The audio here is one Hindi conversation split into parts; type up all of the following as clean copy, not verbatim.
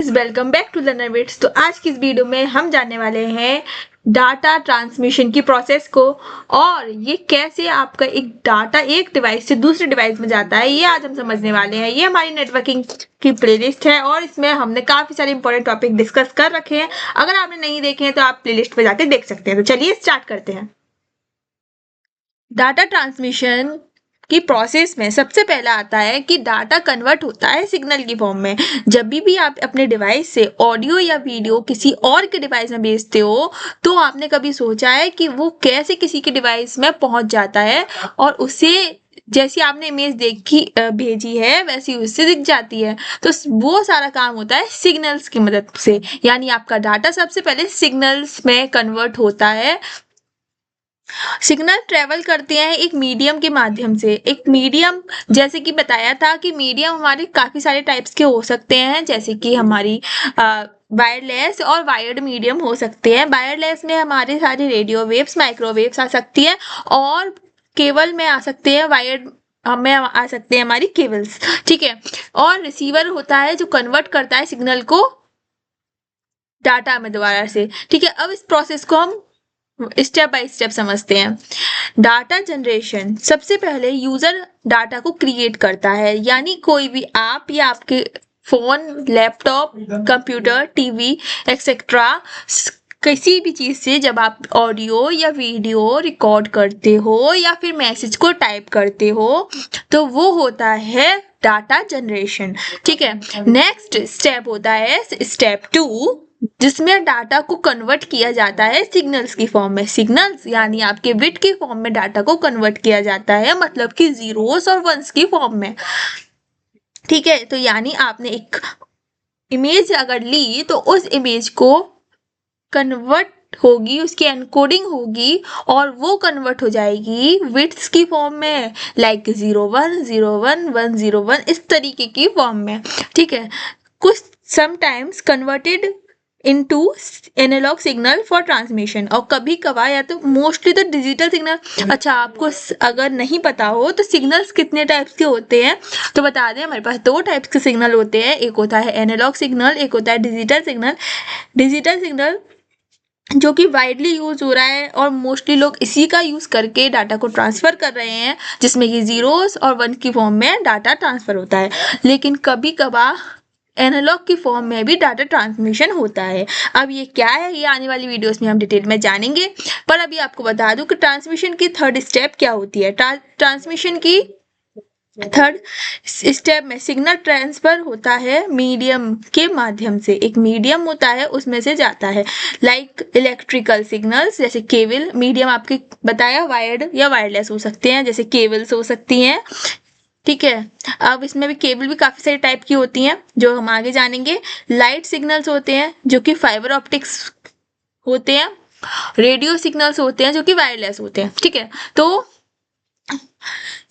Welcome back to learner bits. तो आज की इस वीडियो में हम जानने वाले हैं डाटा ट्रांसमिशन की प्रोसेस को और ये कैसे आपका एक डाटा एक डिवाइस से दूसरे डिवाइस में जाता है, ये आज हम समझने वाले हैं। ये हमारी नेटवर्किंग की प्लेलिस्ट है और इसमें हमने काफी सारे इंपॉर्टेंट टॉपिक डिस्कस कर रखे हैं। अगर आपने नहीं देखे हैं तो आप प्लेलिस्ट पे जाके देख सकते हैं। तो चलिए स्टार्ट करते हैं। डाटा ट्रांसमिशन की प्रोसेस में सबसे पहला आता है कि डाटा कन्वर्ट होता है सिग्नल की फॉर्म में। जब भी आप अपने डिवाइस से ऑडियो या वीडियो किसी और के डिवाइस में भेजते हो तो आपने कभी सोचा है कि वो कैसे किसी के डिवाइस में पहुंच जाता है और उसे जैसी आपने इमेज देखी भेजी है वैसी उससे दिख जाती है। तो वो सारा काम होता है सिग्नल्स की मदद से, यानी आपका डाटा सबसे पहले सिग्नल्स में कन्वर्ट होता है। सिग्नल ट्रेवल करते हैं एक मीडियम के माध्यम से। एक मीडियम जैसे कि बताया था कि मीडियम हमारे काफी सारे टाइप्स के हो सकते हैं, जैसे कि हमारी वायरलेस और वायर्ड मीडियम हो सकते हैं। वायरलेस में हमारे सारे रेडियो वेव्स, माइक्रोवेव्स आ सकती है और केबल में आ सकते हैं, वायर्ड हमें आ सकते हैं हमारी केबल्स, ठीक है। और रिसीवर होता है जो कन्वर्ट करता है सिग्नल को डाटा में दोबारा से, ठीक है। अब इस प्रोसेस को हम स्टेप बाय स्टेप समझते हैं। डाटा जनरेशन, सबसे पहले यूजर डाटा को क्रिएट करता है, यानी कोई भी आप या आपके phone, laptop, computer, TV etcetera किसी भी चीज से जब आप ऑडियो या वीडियो रिकॉर्ड करते हो या फिर मैसेज को टाइप करते हो तो वो होता है डाटा जनरेशन, ठीक है। नेक्स्ट स्टेप होता है स्टेप 2, जिसमें डाटा को कन्वर्ट किया जाता है सिग्नल्स की फॉर्म में। सिग्नल्स यानी आपके बिट की फॉर्म में डाटा को कन्वर्ट किया जाता है, मतलब कि जीरोस और वंस की फॉर्म में, ठीक है। तो यानी आपने एक इमेज अगर ली तो उस इमेज को कन्वर्ट होगी, उसकी एनकोडिंग होगी और वो कन्वर्ट हो जाएगी बिट्स की फॉर्म में, लाइक 01 01 101 इस तरीके की फॉर्म में, ठीक है। कुछ sometimes converted into analog signal for transmission, और कभी कभार या तो मोस्टली तो डिजिटल सिग्नल। अच्छा, आपको अगर नहीं पता हो तो सिग्नल्स कितने टाइप्स के होते हैं तो बता दें। हमारे पास दो टाइप्स के सिग्नल होते हैं, एक होता है एनालॉग सिग्नल, एक होता है डिजिटल सिग्नल। डिजिटल सिग्नल जो कि वाइडली यूज हो रहा है और मोस्टली लोग इसी का यूज करके डाटा को ट्रांसफर कर रहे हैं, जिसमें कि जीरोस और वन की फॉर्म में डाटा ट्रांसफर होता है। लेकिन कभी कभार एनालॉग की फॉर्म में भी डाटा ट्रांसमिशन होता है। अब ये क्या है, ये आने वाली वीडियोस में हम डिटेल में जानेंगे, पर अभी आपको बता दूं कि ट्रांसमिशन की थर्ड स्टेप क्या होती है। ट्रांसमिशन की थर्ड स्टेप में सिग्नल ट्रांसफर होता है मीडियम के माध्यम से। एक मीडियम होता है उसमें से जाता है, लाइक इलेक्ट्रिकल सिग्नल्स, जैसे केबल। मीडियम आपके बताया वायर्ड या वायरलेस हो सकते हैं, जैसे केबल्स हो सकती हैं, ठीक है। अब इसमें भी केबल भी काफी सारे टाइप की होती हैं जो हम आगे जानेंगे। लाइट सिग्नल्स होते हैं जो कि फाइबर ऑप्टिक्स होते हैं। रेडियो सिग्नल्स होते हैं जो कि वायरलेस होते हैं, ठीक है। तो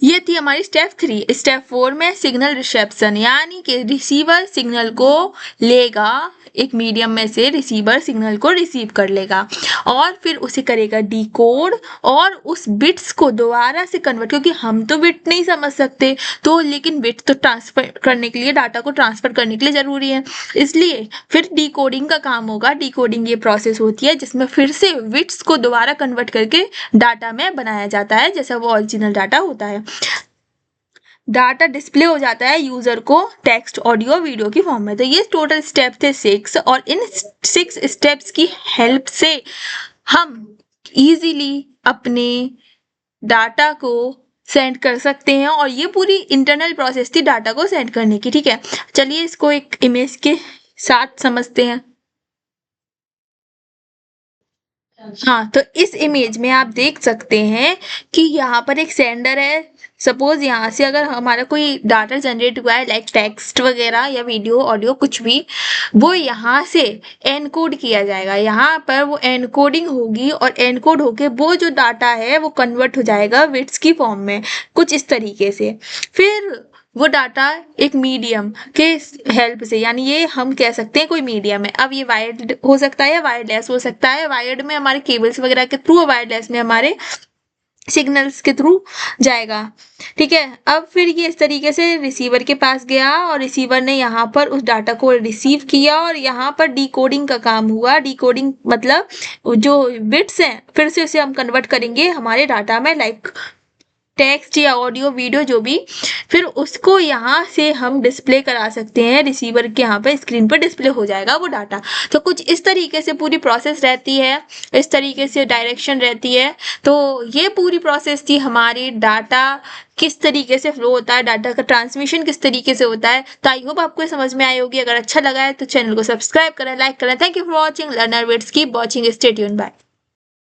ये थी हमारी स्टेप 3। स्टेप 4 में सिग्नल रिसेप्शन, यानी कि रिसीवर सिग्नल को लेगा, एक मीडियम में से रिसीवर सिग्नल को रिसीव कर लेगा और फिर उसे करेगा डिकोड और उस बिट्स को दोबारा से कन्वर्ट, क्योंकि हम तो बिट नहीं समझ सकते तो, लेकिन बिट तो ट्रांसफर करने के लिए, डाटा को ट्रांसफर करने के लिए जरूरी है, इसलिए फिर डिकोडिंग का काम होगा। डिकोडिंग ये प्रोसेस होती है जिसमें फिर से बिट्स को दोबारा कन्वर्ट करके डाटा में बनाया जाता है जैसा वो ओरिजिनल डाटा होता है। डाटा डिस्प्ले हो जाता है यूजर को टेक्स्ट, ऑडियो, वीडियो की फॉर्म में। तो ये टोटल स्टेप थे 6 और इन 6 स्टेप्स की हेल्प से हम इजीली अपने डाटा को सेंड कर सकते हैं और ये पूरी इंटरनल प्रोसेस थी डाटा को सेंड करने की, ठीक है। चलिए इसको एक इमेज के साथ समझते हैं। हाँ, तो इस इमेज में आप देख सकते हैं कि यहाँ पर एक सेंडर है। सपोज यहाँ से अगर हमारा कोई डाटा जनरेट हुआ है, लाइक टेक्स्ट वगैरह या वीडियो, ऑडियो, कुछ भी, वो यहाँ से एनकोड किया जाएगा। यहाँ पर वो एनकोडिंग होगी और एनकोड होके वो जो डाटा है वो कन्वर्ट हो जाएगा बिट्स की फॉर्म में, कुछ इस तरीके से। फिर वो डाटा एक मीडियम के हेल्प से, यानी ये हम कह सकते हैं कोई मीडियम है। अब ये वायर्ड हो सकता है या वायरलेस हो सकता है। वायर्ड में हमारे केबल्स वगैरह के थ्रू, वायरलेस में हमारे सिग्नल्स के थ्रू जाएगा। ठीक है, अब फिर ये इस तरीके से रिसीवर के पास गया और रिसीवर ने यहाँ पर उस डाटा को रिसीव किया और यहाँ पर डिकोडिंग का काम हुआ। डिकोडिंग मतलब जो बिट्स हैं फिर से उसे हम कन्वर्ट करेंगे हमारे डाटा में, लाइक टेक्स्ट या ऑडियो वीडियो जो भी, फिर उसको यहाँ से हम डिस्प्ले करा सकते हैं। रिसीवर के यहाँ पे स्क्रीन पर डिस्प्ले हो जाएगा वो डाटा। तो कुछ इस तरीके से पूरी प्रोसेस रहती है, इस तरीके से डायरेक्शन रहती है। तो ये पूरी प्रोसेस थी हमारी, डाटा किस तरीके से फ्लो होता है, डाटा का ट्रांसमिशन किस तरीके से होता है। तो आई होप आपको समझ में आई होगी। अगर अच्छा लगा है तो चैनल को सब्सक्राइब करें, लाइक करें। Thank you for watching Learner Vids, keep watching, stay tuned, bye.